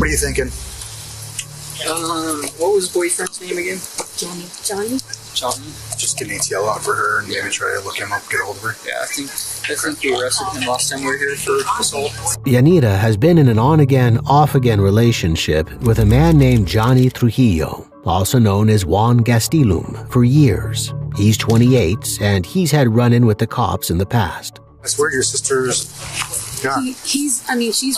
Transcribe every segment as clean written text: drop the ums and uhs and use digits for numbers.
What are you thinking? What was boyfriend's name again? Johnny. Just get an ATL out for her and maybe try to look him up, get a hold of her. Yeah, I think we arrested him last time we were here for assault. Yanira has been in an on-again, off-again relationship with a man named Johnny Trujillo, also known as Juan Gastelum, for years. He's 28, and he's had run-in with the cops in the past. I swear your sister's... Yeah. She's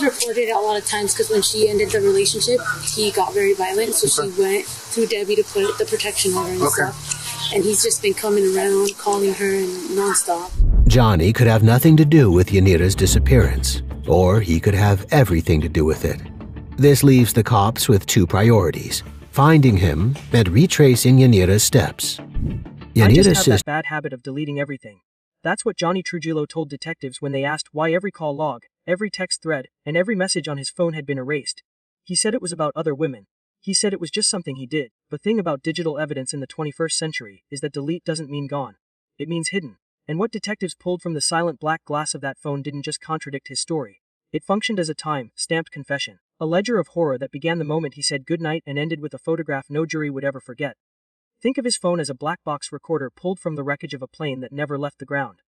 reported it a lot of times because when she ended the relationship, he got very violent, so she went through Debbie to put the protection order and stuff. And he's just been coming around, calling her and nonstop. Johnny could have nothing to do with Yanira's disappearance, or he could have everything to do with it. This leaves the cops with two priorities: finding him and retracing Yanira's steps. Yanira's that bad habit of deleting everything. That's what Johnny Trujillo told detectives when they asked why every call log, every text thread, and every message on his phone had been erased. He said it was about other women. He said it was just something he did. The thing about digital evidence in the 21st century is that delete doesn't mean gone. It means hidden. And what detectives pulled from the silent black glass of that phone didn't just contradict his story. It functioned as a time-stamped confession, a ledger of horror that began the moment he said goodnight and ended with a photograph no jury would ever forget. Think of his phone as a black box recorder pulled from the wreckage of a plane that never left the ground.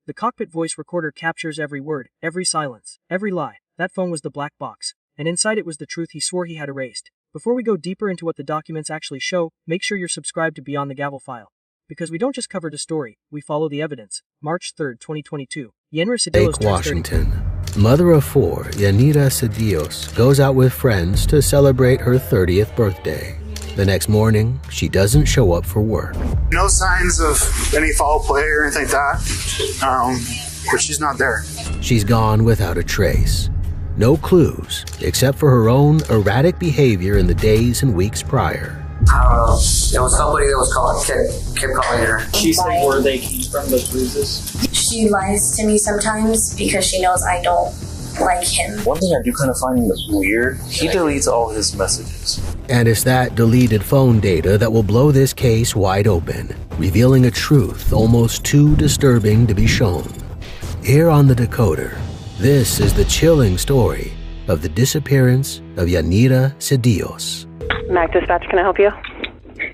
The cockpit voice recorder captures every word, every silence, every lie. That phone was the black box, and inside it was the truth he swore he had erased. Before we go deeper into what the documents actually show, make sure you're subscribed to Beyond the Gavel File. Because we don't just cover the story, we follow the evidence. March 3, 2022. Yanira Sadillos, Washington. Mother of four, Yanira Sadillos goes out with friends to celebrate her 30th birthday. The next morning, she doesn't show up for work. No signs of any foul play or anything like that, but she's not there. She's gone without a trace. No clues, except for her own erratic behavior in the days and weeks prior. I don't know. There was somebody that was kept calling her. She said where they came from, those bruises. She lies to me sometimes because she knows I don't like him. One thing I do kind of find weird, he deletes all his messages. And it's that deleted phone data that will blow this case wide open, revealing a truth almost too disturbing to be shown. Here on the Decoder, this is the chilling story of the disappearance of Yanira Sadillos. Mac Dispatch, can I help you?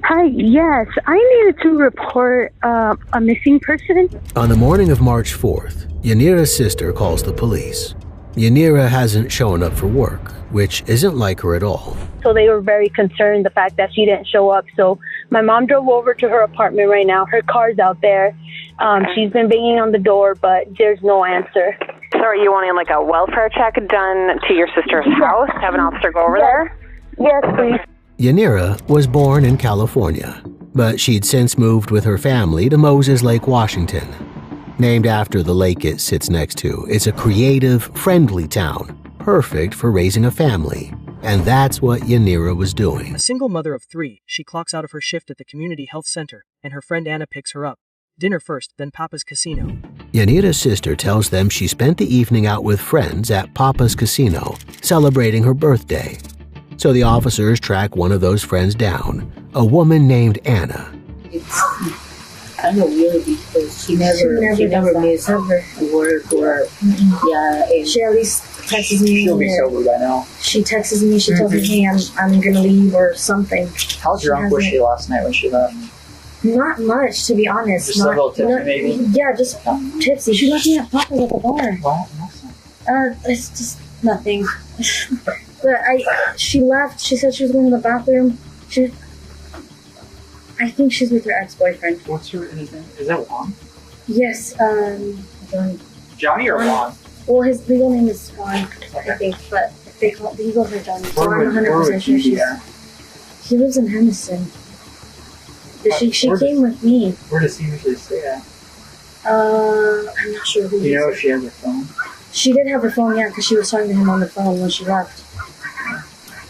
Hi, yes. I needed to report a missing person. On the morning of March 4th, Yanira's sister calls the police. Yanira hasn't shown up for work, which isn't like her at all. So they were very concerned the fact that she didn't show up. So my mom drove over to her apartment right now. Her car's out there. She's been banging on the door, but there's no answer. So are you wanting like a welfare check done to your sister's house? Have an officer go over there? Yes, please. Yanira was born in California, but she'd since moved with her family to Moses Lake, Washington. Named after the lake it sits next to, it's a creative, friendly town, perfect for raising a family. And that's what Yanira was doing. A single mother of three, she clocks out of her shift at the community health center, and her friend Anna picks her up. Dinner first, then Papa's Casino. Yanira's sister tells them she spent the evening out with friends at Papa's Casino, celebrating her birthday. So the officers track one of those friends down, a woman named Anna. It's kind of weird because she never misses her work or, She at least texts me. She'll be sober by now. She texts me, she tells me, hey, I'm gonna leave or something. How drunk was she last night when she left? Not much, to be honest. Just a little tipsy, maybe? Yeah, just tipsy. She left me at Papa's at the bar. Well, it's just nothing. But she left. She said she was going to the bathroom. I think she's with her ex-boyfriend. What's his name? Is that Juan? Yes, Johnny or Juan? Well, his legal name is Juan, I think, but he goes by Johnny, so I'm 100% sure he lives in Henderson. She came with me. Where does he usually stay at? I'm not sure who. Do you know if she has her phone? She did have her phone, yeah, because she was talking to him on the phone when she left.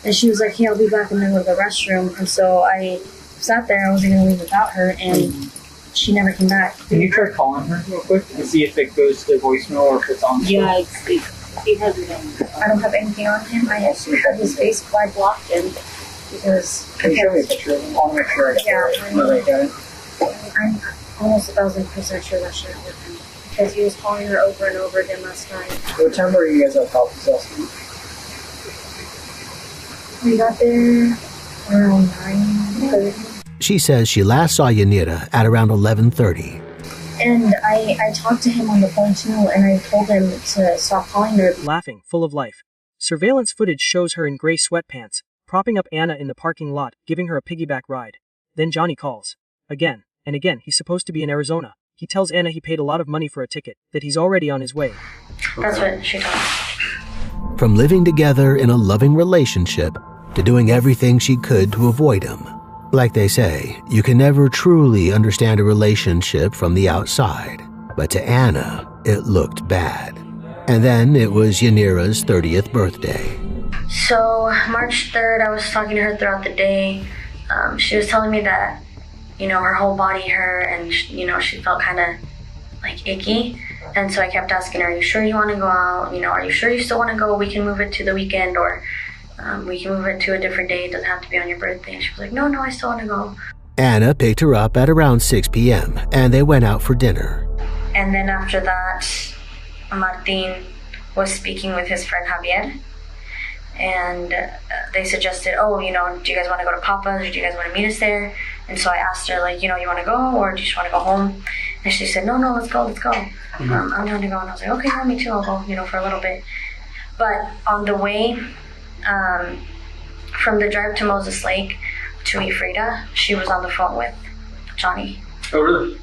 And she was like, hey, I'll be back in the middle of the restroom. And so I sat there, I wasn't going to leave without her, and she never came back. Can you try calling her real quick and see if it goes to voicemail or if it's on? Yeah, he has it on. I don't have anything on him. I actually have his face quite blocked in because... Can you show me a picture of him? I'll make sure I get it. I'm almost 1,000% sure that she was with him. Because he was calling her over and over again last night. What time were you guys at Papa's last night? We got there around 9:30. She says she last saw Yanira at around 11:30. And I talked to him on the phone too, and I told him to stop calling her. Laughing, full of life. Surveillance footage shows her in gray sweatpants, propping up Anna in the parking lot, giving her a piggyback ride. Then Johnny calls. Again, and again, he's supposed to be in Arizona. He tells Anna he paid a lot of money for a ticket, that he's already on his way. That's what she told me. From living together in a loving relationship to doing everything she could to avoid him. Like they say, you can never truly understand a relationship from the outside. But to Anna, it looked bad. And then it was Yanira's 30th birthday. So March 3rd, I was talking to her throughout the day. She was telling me that, her whole body hurt and, she felt kind of like icky. And so I kept asking her, are you sure you want to go out? Are you sure you still want to go? We can move it to the weekend, or we can move it to a different day. It doesn't have to be on your birthday. And she was like, no, I still want to go. Anna picked her up at around 6 p.m. and they went out for dinner. And then after that, Martin was speaking with his friend Javier. And they suggested, do you guys want to go to Papa's, or do you guys want to meet us there? And so I asked her, you want to go, or do you just want to go home? And she said, no, let's go. I'm going to go. And I was like, okay, me too, I'll go, for a little bit. But on the way, from the drive to Moses Lake to Ephrata, she was on the phone with Johnny. Oh, really?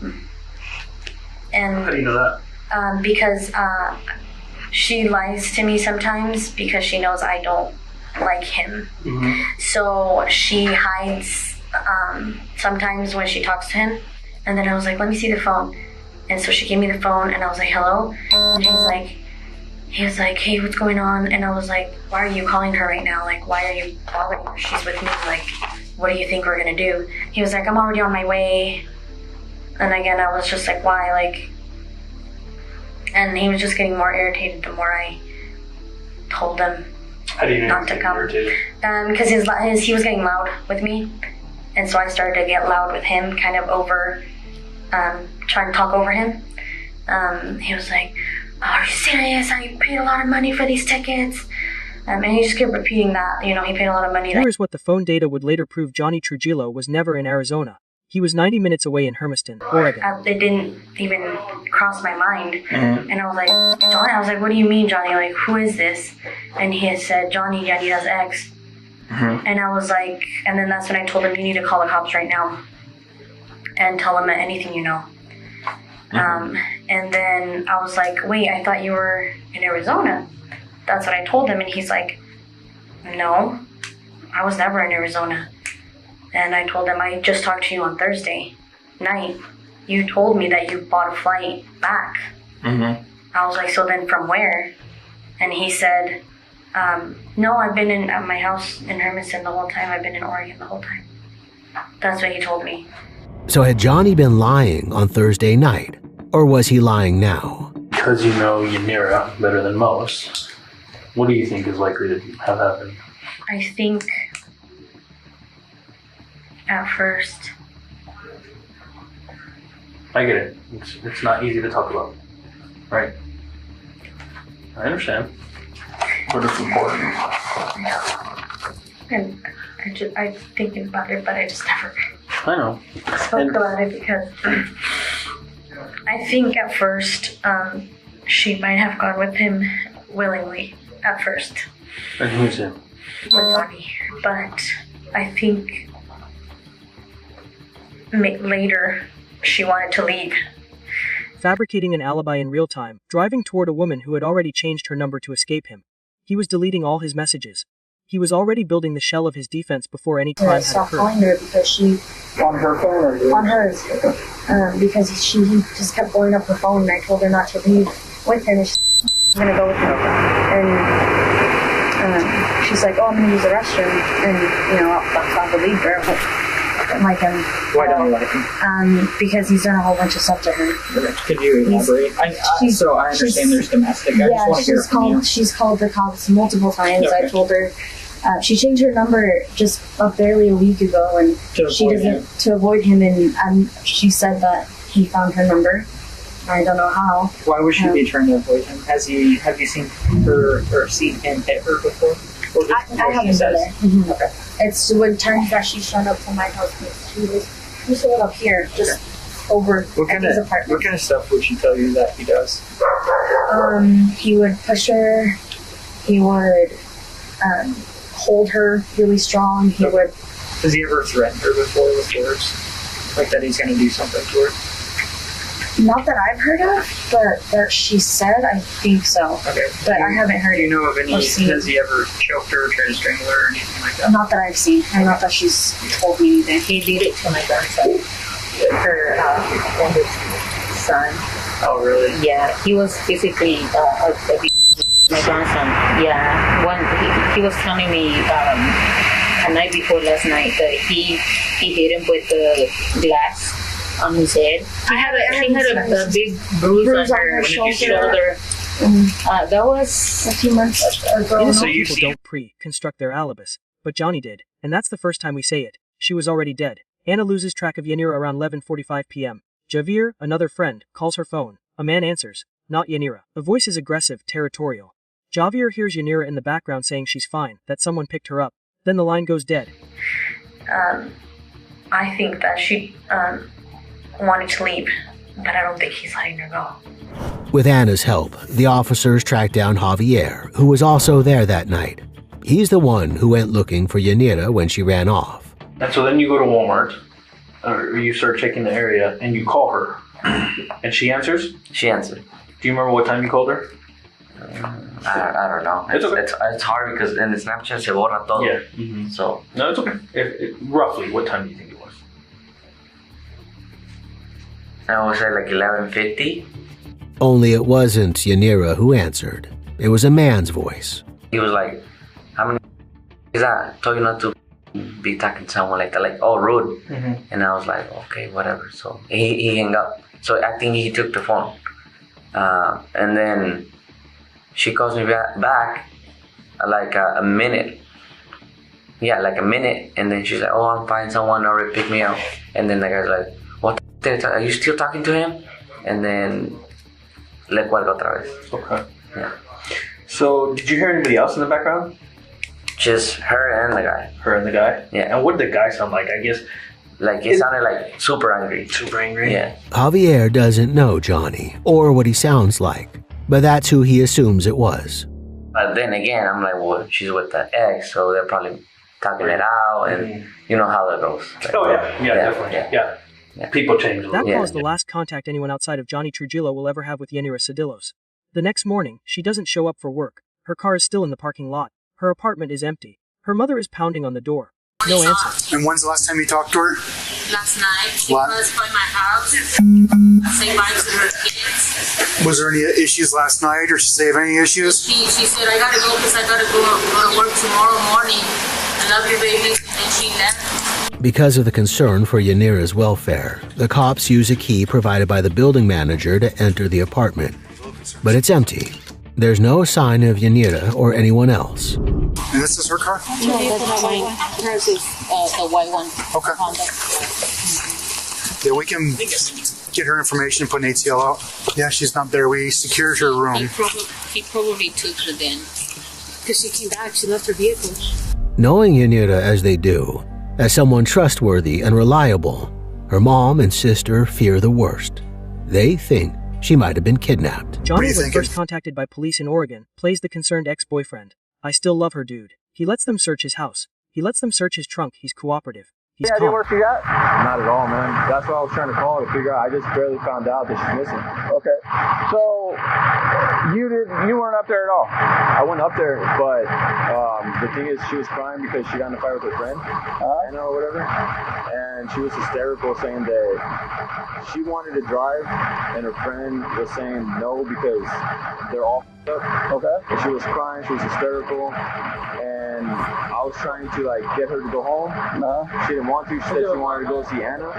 And how do you know that? Because she lies to me sometimes because she knows I don't like him. Mm-hmm. So she hides sometimes when she talks to him. And then I was like, let me see the phone. And so she gave me the phone and I was like, hello? And he was like, hey, what's going on? And I was like, why are you calling her right now? Why are you bothering her? She's with me. What do you think we're going to do? He was like, I'm already on my way. And again, I was just like, why? And he was just getting more irritated the more I told him not to come. Because he was getting loud with me. And so I started to get loud with him, kind of trying to talk over him. He was like, are you serious? I paid a lot of money for these tickets. And he just kept repeating that, he paid a lot of money. Here's what the phone data would later prove: Johnny Trujillo was never in Arizona. He was 90 minutes away in Hermiston, Oregon. It didn't even cross my mind. Mm-hmm. And I was like, Johnny, what do you mean, Johnny? Who is this? And he had said, Johnny, Yanira's ex. Mm-hmm. And I was like, and then that's when I told him, you need to call the cops right now and tell them anything you know. Mm-hmm. And then I was like, wait, I thought you were in Arizona. That's what I told him. And he's like, no, I was never in Arizona. And I told him, I just talked to you on Thursday night. You told me that you bought a flight back. Mm-hmm. I was like, so then from where? And he said, no, I've been in at my house in Hermiston the whole time. I've been in Oregon the whole time. That's what he told me. So had Johnny been lying on Thursday night, or was he lying now? Because you know Yanira better than most, what do you think is likely to have happened? I think at first. I get it. It's not easy to talk about, right? I understand. But it's important. And I'm thinking about it, but I just never spoke about it because I think at first she might have gone with him willingly at first. And who's him? With Johnny. But I think later she wanted to leave. Fabricating an alibi in real time, driving toward a woman who had already changed her number to escape him. He was deleting all his messages. He was already building the shell of his defense before any crime had occurred. I stopped calling her because she... On her phone or yours? On hers. Because he just kept blowing up her phone and I told her not to leave with him. She's going to go with him. And she's like, oh, I'm going to use the restroom. And, I'll have to leave her. Like him. Why don't you like him? Because he's done a whole bunch of stuff to her. Could you elaborate? So I understand there's domestic. I just want to hear from you. She's called the cops multiple times. Okay. I told her she changed her number just barely a week ago, and to avoid him. And she said that he found her number. I don't know how. Why would she be trying to avoid him? Have you seen her or seen him hit her before? I haven't been there. Mm-hmm. Okay. It's when times that she's shown up to my house. She used to live up here, just over at his apartment. What kind of stuff would she tell you that he does? He would push her. He would hold her really strong. He would. Has he ever threatened her before with words? Like that he's going to do something to her? Not that I've heard of, but that she said, I think so. Okay. But I haven't heard. Do you know of any? Has he ever choked her, or tried to strangle her, or anything like that? Not that I've seen, and not that she's told me anything. He did it to my grandson, her oldest son. Oh, really? Yeah, he was physically my grandson. Yeah, he was telling me a night before last night that he hit him with the glass on his head. She had a big bruise on her shoulder. That was a few months ago. Innocent people don't pre-construct their alibis, but Johnny did, and that's the first time we say it. She was already dead. Anna loses track of Yanira around 11:45 p.m. Javier, another friend, calls her phone. A man answers, not Yanira. The voice is aggressive, territorial. Javier hears Yanira in the background saying she's fine, that someone picked her up. Then the line goes dead. I think that she wanted to leave, but I don't think he's letting her go. With Anna's help, the officers tracked down Javier, who was also there that night. He's the one who went looking for Yanira when she ran off. And so then you go to Walmart, or you start checking the area, and you call her. And she answers? She answered. Do you remember what time you called her? I don't know. It's hard because in the Snapchat se borra todo. Yeah. Mm-hmm. So no, it's okay. Roughly, what time do you think it was? I would say like 11:50. Only it wasn't Yanira who answered. It was a man's voice. He was like, "How many is that? I told you not to be talking to someone like that, like all rude." Mm-hmm. And I was like, "Okay, whatever." So he hung up. So I think he took the phone, and then she calls me back like a minute. Yeah, like a minute. And then she's like, "Oh, I'm fine. Someone already picked me up." And then the guy's like, "What? Are you still talking to him?" And then le cuelgo otra vez. Okay. Yeah. So did you hear anybody else in the background? Just her and the guy. Her and the guy? Yeah. And what did the guy sound like? I guess. Like it sounded like super angry. Super angry? Yeah. Javier doesn't know Johnny or what he sounds like, but that's who he assumes it was. But then again, I'm like, well, she's with the ex, so they're probably talking it out, and you know how that goes. Like, definitely. Yeah. People change a little. That call is the last contact anyone outside of Johnny Trujillo will ever have with Yanira Sadillos. The next morning, she doesn't show up for work. Her car is still in the parking lot. Her apartment is empty. Her mother is pounding on the door. No answer. And when's the last time you talked to her? Last night. She was by my house. Say bye to her kids. Was there any issues last night, or she say of any issues? She said, I gotta go because I gotta go to work tomorrow morning. I love you, baby. And she left. Because of the concern for Yanira's welfare, the cops use a key provided by the building manager to enter the apartment. But it's empty. There's no sign of Yanira or anyone else. And this is her car? No, that's mine. Hers is the white one. Okay. Honda. Yeah, we can get her information and put an ATL out. Yeah, she's not there. We secured her room. He probably took her then. Because she came back, she left her vehicle. Knowing Yanira as they do, as someone trustworthy and reliable, her mom and sister fear the worst. They think she might have been kidnapped. Johnny was first contacted by police in Oregon, plays the concerned ex-boyfriend. I still love her, dude. He lets them search his house. He lets them search his trunk. He's cooperative. He's Any idea where she got? Not at all, man. That's what I was trying to call to figure out. I just barely found out that she's missing. Okay. So you weren't up there at all? I went up there, but the thing is, she was crying because she got in a fight with her friend, Anna or whatever, and she was hysterical, saying that she wanted to drive, and her friend was saying no because they're all up. Okay. And she was crying. She was hysterical, and I was trying to get her to go home. She didn't want to. She said she wanted to go see Anna.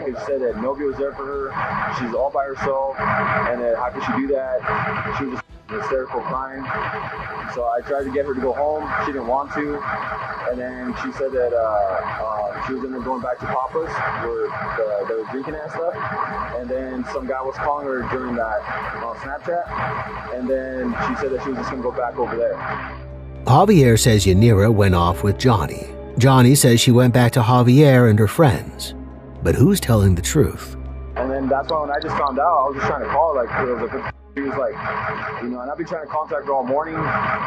She said that nobody was there for her. She's all by herself, and that how could she do that? She was just hysterical, crying. So I tried to get her to go home. She didn't want to, and then she said that she was going back to Papa's where they were drinking and stuff. And then some guy was calling her during that on Snapchat, and then she said that she was just going to go back over there. Javier says Yanira went off with Johnny. Johnny says she went back to Javier and her friends. But who's telling the truth? And then that's why when I just found out, I was just trying to call her, he was like, and I've been trying to contact her all morning,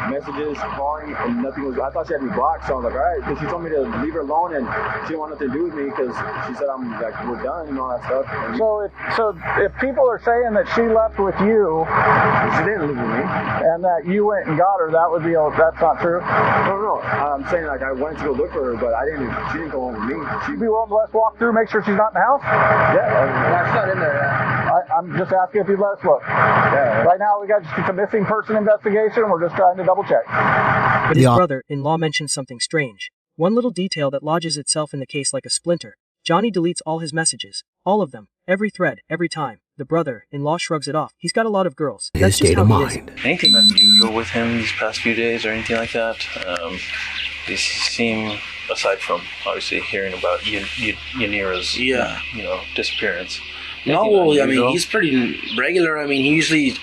messages, calling, and nothing was, I thought she had me blocked, so I was like, all right, because she told me to leave her alone, and she didn't want nothing to do with me, because she said, we're done, and all that stuff. And So if people are saying that she left with you, she didn't leave with me, and that you went and got her, that's not true? No, I'm saying, I went to go look for her, but she didn't go home with me. She'd be willing to let us walk through, make sure she's not in the house? Yeah, she's not in there, I'm just asking if you'd let us look. Right now, we got just a missing person investigation. We're just trying to double check. But his brother-in-law mentions something strange. One little detail that lodges itself in the case like a splinter. Johnny deletes all his messages. All of them. Every thread. Every time. The brother-in-law shrugs it off. He's got a lot of girls. That's just how he is. Anything unusual with him these past few days or anything like that? Does he seem, aside from obviously hearing about Yanira's disappearance? No, I mean, he's pretty regular. I mean, he usually,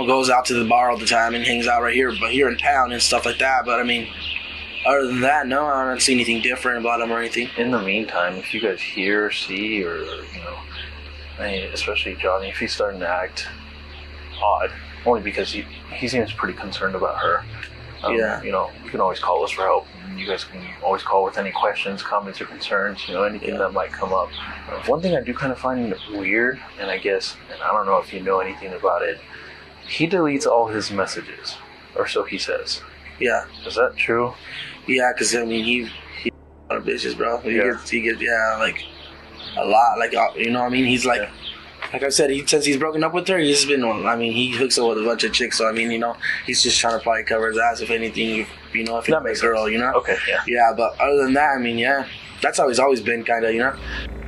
goes out to the bar all the time and hangs out here in town and stuff like that. But I mean, other than that, no, I don't see anything different about him or anything. In the meantime, if you guys hear, see, or especially Johnny, if he's starting to act odd, only because he seems pretty concerned about her. You can always call us for help. You guys can always call with any questions, comments, or concerns, anything that might come up. One thing I do kind of find weird, and I don't know if you know anything about it, he deletes all his messages, or so he says. Yeah. Is that true? Yeah, because, I mean, he a lot of bitches, bro. He gets like, a lot. Like, you know what I mean? He's like... Like I said, since he's broken up with her, he's been, he hooks up with a bunch of chicks, so, he's just trying to probably cover his ass, if anything, if that makes a girl, Okay, yeah. Yeah, but other than that, that's how he's always been, kind of,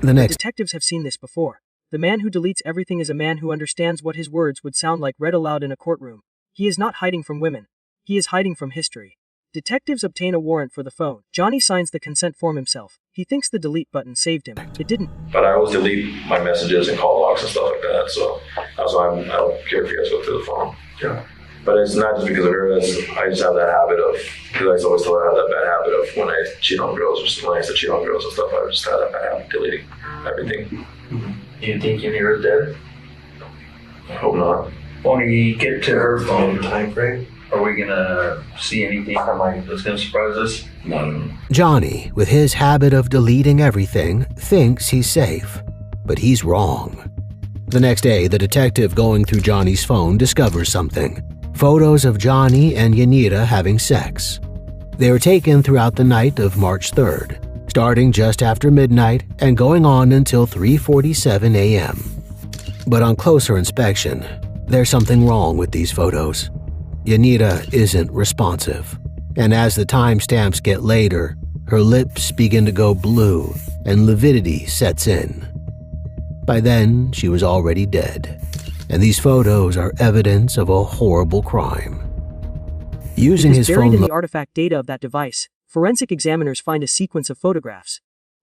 The detectives have seen this before. The man who deletes everything is a man who understands what his words would sound like read aloud in a courtroom. He is not hiding from women. He is hiding from history. Detectives obtain a warrant for the phone. Johnny signs the consent form himself. He thinks the delete button saved him. It didn't. But I always delete my messages and call logs and stuff like that, so that's why I don't care if you guys go through the phone. Yeah. But it's not just because of her, I just have that habit of, because I always thought I had that bad habit of when I cheat on girls, or when I used to cheat on girls and stuff, I just had that bad habit of deleting everything. Do you think Yanira's dead? I hope not. When we get to her phone time frame, are we going to see anything that's going to surprise us? No. Johnny, with his habit of deleting everything, thinks he's safe. But he's wrong. The next day, the detective going through Johnny's phone discovers something. Photos of Johnny and Yanira having sex. They were taken throughout the night of March 3rd, starting just after midnight and going on until 3:47 a.m. But on closer inspection, there's something wrong with these photos. Yanira isn't responsive, and as the timestamps get later, her lips begin to go blue and lividity sets in. By then, she was already dead, and these photos are evidence of a horrible crime. Using his phone, buried in the artifact data of that device, forensic examiners find a sequence of photographs.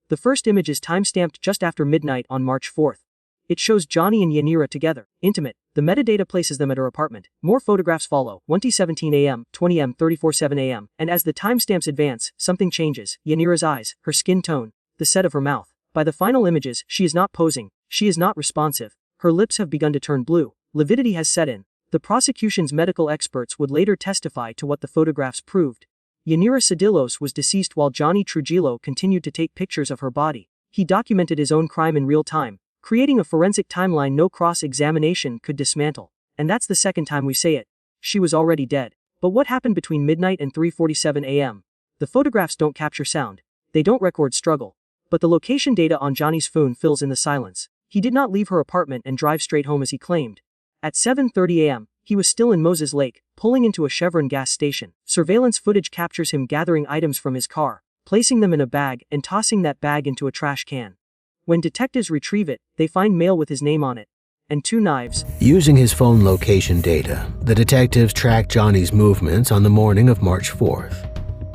The first image is timestamped just after midnight on March 4th. It shows Johnny and Yanira together, intimate. The metadata places them at her apartment. More photographs follow, 1:17 a.m., 20 a.m., 34:07 a.m., and as the timestamps advance, something changes. Yanira's eyes, her skin tone, the set of her mouth. By the final images, she is not posing. She is not responsive. Her lips have begun to turn blue. Lividity has set in. The prosecution's medical experts would later testify to what the photographs proved. Yanira Sadillos was deceased while Johnny Trujillo continued to take pictures of her body. He documented his own crime in real time, creating a forensic timeline no cross-examination could dismantle. And that's the second time we say it. She was already dead. But what happened between midnight and 3:47 a.m.? The photographs don't capture sound. They don't record struggle. But the location data on Johnny's phone fills in the silence. He did not leave her apartment and drive straight home as he claimed. At 7:30 a.m., he was still in Moses Lake, pulling into a Chevron gas station. Surveillance footage captures him gathering items from his car, placing them in a bag and tossing that bag into a trash can. When detectives retrieve it, they find mail with his name on it, and 2 knives. Using his phone location data, the detectives tracked Johnny's movements on the morning of March 4th.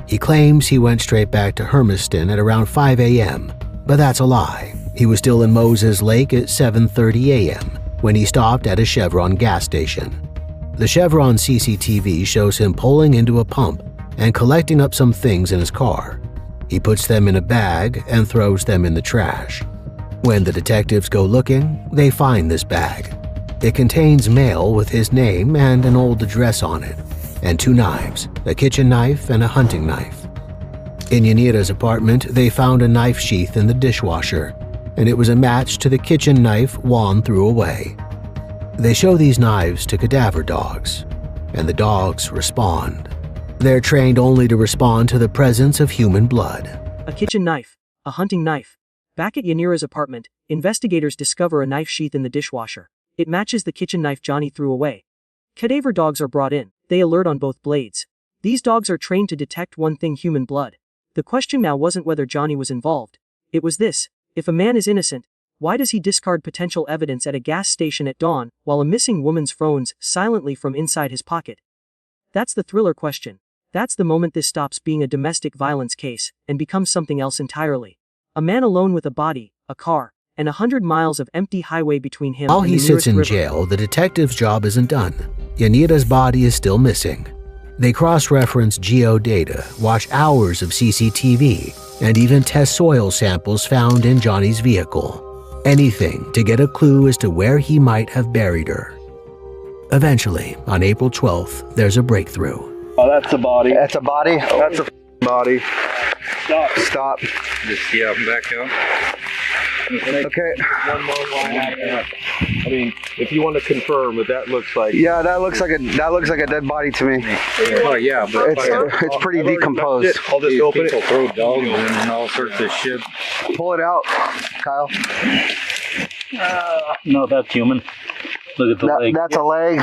He claims he went straight back to Hermiston at around 5 a.m., but that's a lie. He was still in Moses Lake at 7:30 a.m. when he stopped at a Chevron gas station. The Chevron CCTV shows him pulling into a pump and collecting up some things in his car. He puts them in a bag and throws them in the trash. When the detectives go looking, they find this bag. It contains mail with his name and an old address on it, and 2 knives, a kitchen knife and a hunting knife. In Yanira's apartment, they found a knife sheath in the dishwasher, and it was a match to the kitchen knife Juan threw away. They show these knives to cadaver dogs, and the dogs respond. They're trained only to respond to the presence of human blood. A kitchen knife, a hunting knife. Back at Yanira's apartment, investigators discover a knife sheath in the dishwasher. It matches the kitchen knife Johnny threw away. Cadaver dogs are brought in. They alert on both blades. These dogs are trained to detect one thing: human blood. The question now wasn't whether Johnny was involved. It was this: if a man is innocent, why does he discard potential evidence at a gas station at dawn while a missing woman's phones silently from inside his pocket? That's the thriller question. That's the moment this stops being a domestic violence case and becomes something else entirely. A man alone with a body, a car, and 100 miles of empty highway between him While and he the sits nearest in river. jail, the detective's job isn't done. Yanira's body is still missing. They cross-reference geodata, watch hours of CCTV, and even test soil samples found in Johnny's vehicle. Anything to get a clue as to where he might have buried her. Eventually, on April 12th, there's a breakthrough. Oh, that's a body. That's a body? That's a body. Stop. Stop. Just, yeah, back up. Okay. One more line after that. I mean, if you want to confirm, but that looks like... Yeah, that looks like a dead body to me. Oh, yeah, but... It's pretty decomposed. I'll just open it. Throw dogs in and all sorts of shit. Pull it out, Kyle. No, that's human. Look at the leg. That's a leg.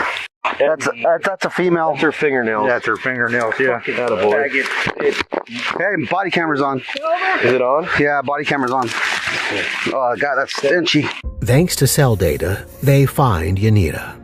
That's a female. That's her fingernails. That's her fingernails, yeah. Attaboy. Hey, body camera's on. Is it on? Yeah, body camera's on. Oh, God, that's stinchy. Thanks to cell data, they find Yanira.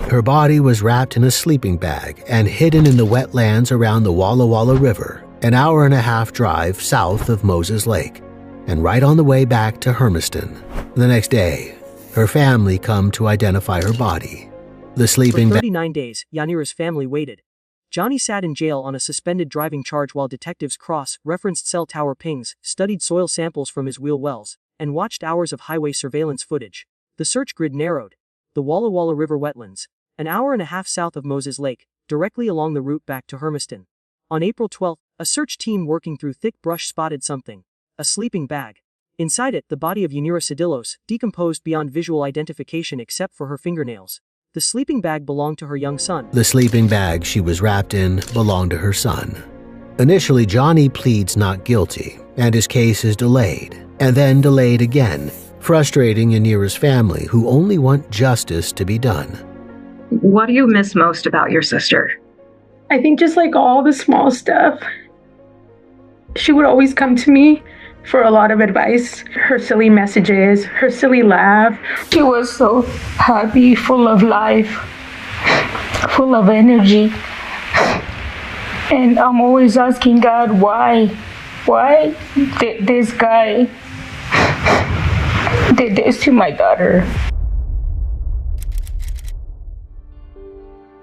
Her body was wrapped in a sleeping bag and hidden in the wetlands around the Walla Walla River, an hour-and-a-half drive south of Moses Lake, and right on the way back to Hermiston. The next day, her family come to identify her body. The sleeping For bag. 39 days, Yanira's family waited. Johnny sat in jail on a suspended driving charge while detectives cross-referenced cell tower pings, studied soil samples from his wheel wells, and watched hours of highway surveillance footage. The search grid narrowed. The Walla Walla River wetlands, an hour-and-a-half south of Moses Lake, directly along the route back to Hermiston. On April 12th, a search team working through thick brush spotted something: a sleeping bag. Inside it, the body of Yanira Sadillos, decomposed beyond visual identification except for her fingernails. The sleeping bag belonged to her young son. The sleeping bag she was wrapped in belonged to her son. Initially, Johnny pleads not guilty, and his case is delayed, and then delayed again, frustrating Yanira's family, who only want justice to be done. What do you miss most about your sister? I think just like all the small stuff. She would always come to me for a lot of advice. Her silly messages, her silly laugh. She was so happy, full of life, full of energy. And I'm always asking God, why? Why did this guy did this to my daughter?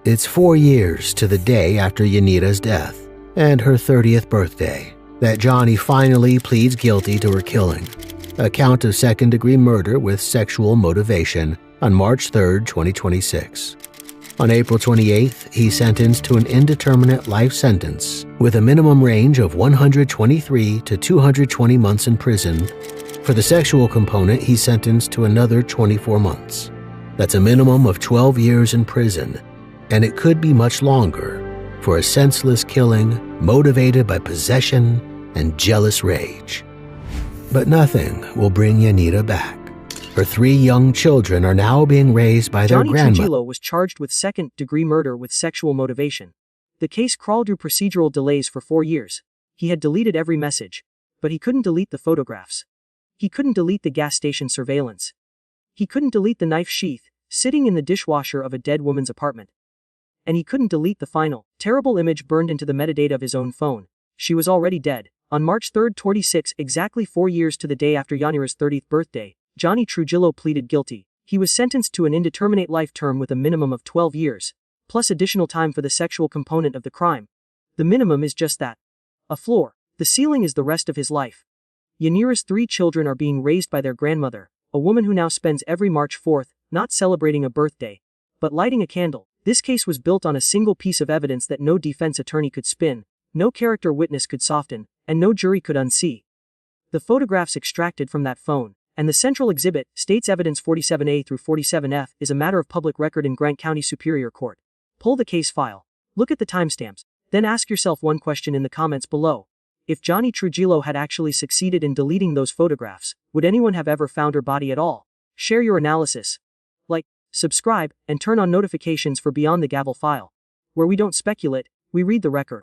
It's 4 years to the day after Yanira's death, and her 30th birthday, that Johnny finally pleads guilty to her killing, a count of second-degree murder with sexual motivation, on March 3, 2026. On April 28th, he's sentenced to an indeterminate life sentence with a minimum range of 123 to 220 months in prison. For the sexual component, he's sentenced to another 24 months. That's a minimum of 12 years in prison, and it could be much longer for a senseless killing motivated by possession and jealous rage. But nothing will bring Yanira back. Her 3 young children are now being raised by their Johnny grandmother. Trujillo was charged with second-degree murder with sexual motivation. The case crawled through procedural delays for 4 years. He had deleted every message, but he couldn't delete the photographs. He couldn't delete the gas station surveillance. He couldn't delete the knife sheath sitting in the dishwasher of a dead woman's apartment. And he couldn't delete the final, terrible image burned into the metadata of his own phone. She was already dead. On March 3, 26, exactly 4 years to the day after Yanira's 30th birthday, Johnny Trujillo pleaded guilty. He was sentenced to an indeterminate life term with a minimum of 12 years, plus additional time for the sexual component of the crime. The minimum is just that. A floor. The ceiling is the rest of his life. Yanira's 3 children are being raised by their grandmother, a woman who now spends every March 4th, not celebrating a birthday, but lighting a candle. This case was built on a single piece of evidence that no defense attorney could spin, no character witness could soften, and no jury could unsee. The photographs extracted from that phone, and the central exhibit, State's Evidence 47A through 47F, is a matter of public record in Grant County Superior Court. Pull the case file. Look at the timestamps. Then ask yourself one question in the comments below. If Johnny Trujillo had actually succeeded in deleting those photographs, would anyone have ever found her body at all? Share your analysis. Like, subscribe, and turn on notifications for Beyond the Gavel File, where we don't speculate, we read the record.